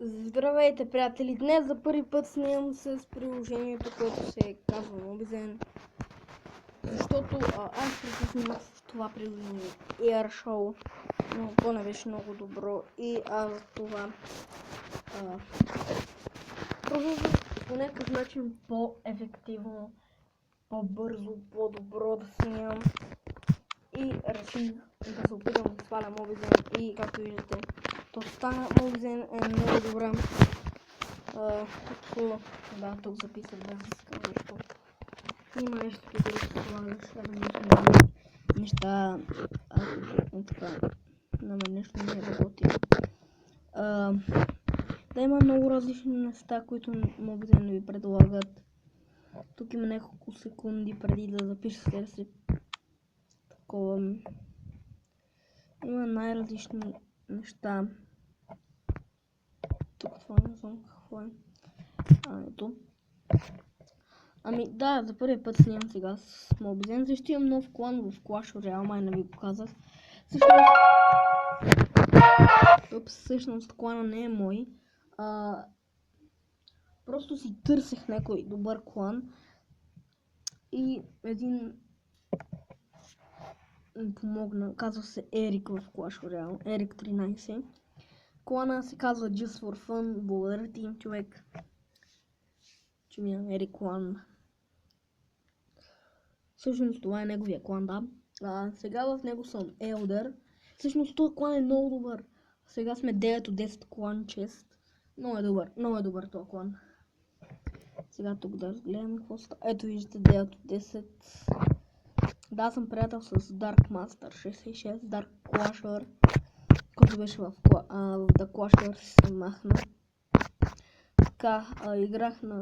Здравейте, приятели! Днес за първи път снимам с приложението, което се казва Mobizen. Защото аз преди снимах с това приложение AirShow, но то не беше много добро и аз за това пробвам по някакъв начин по-ефективно, по-бързо, по-добро да снимам и реших да се опитам да сваля Mobizen и както виждате, то стана. Mobizen е много добра. Да, тук записах да искам нещо. Има нещо, което да се слагаш, различни неща. Така, на мен нещо не работи. Да, има много различни неща, които Mobizen да ви предлагат. Тук има няколко секунди преди да запишете си такова. Има най-различни неща. Тук това не знам какво е. Ето. Ами да, за първи път снимам сега с Mobizen, защото имам нов клан в Clash Royale, май не ви показах. Всъщност клана не е мой. Просто си търсех някой добър клан и един ми помогна, казва се Ерик в Clash Royale, Ерик 13. Клана се казва Just for Fun, благодаря ти им, човек, че ми намери клан. Всъщност това е неговия клан, да. Сега в него съм Елдър. Всъщност този клан е много добър. Сега сме 9 от 10 клан чест. Много е добър този клан. Сега тук да разгледаме какво става. Ето виждате 9 от 10. Да, съм приятел с Dark Master 66, Dark Clasher, който беше в The Clasher, се махна. Така, играх на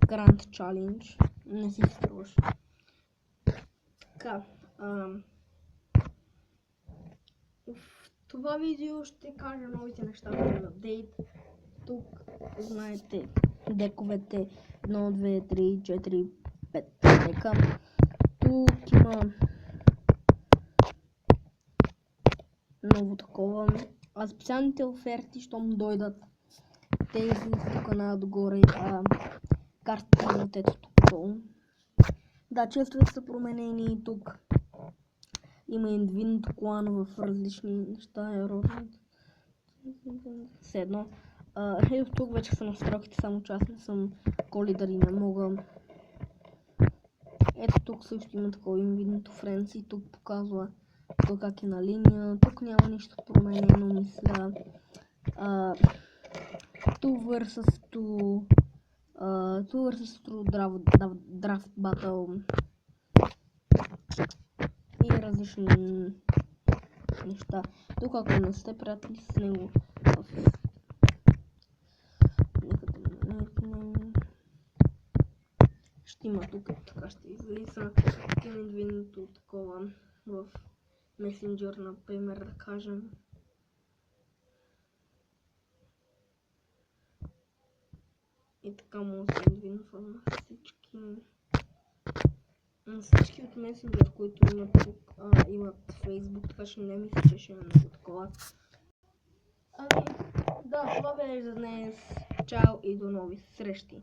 Grand Challenge. Не си струваш. Така, в това видео ще кажа новите неща в апдейт. Тук знаете дековете 1, 2, 3, 4, 5 дека. Тук има много такова. А специалните оферти, щом дойдат, те излизат тук надгоре. Картите имат ето тук долу. Да, честовете са променени тук. Има индивидното клан в различни неща. Все едно. Ето тук вече са настройките, само че аз не съм колидър и не мога. Ето тук също има такова индивидното френс и тук показва тук как е на линия. Тук няма нищо променено, мисля. Two vs. Two Draft Battle и различни неща. Тук ако не сте приятели с него, ще има тук, така ще излиза. Има индивидното такова в Messenger, например, да кажем. И така може да се индивидва на всички от Messenger, които имат тук, имат Facebook, така че не мисля, че ще има много такова. Ами, да, това беше за днес. Чао и до нови срещи!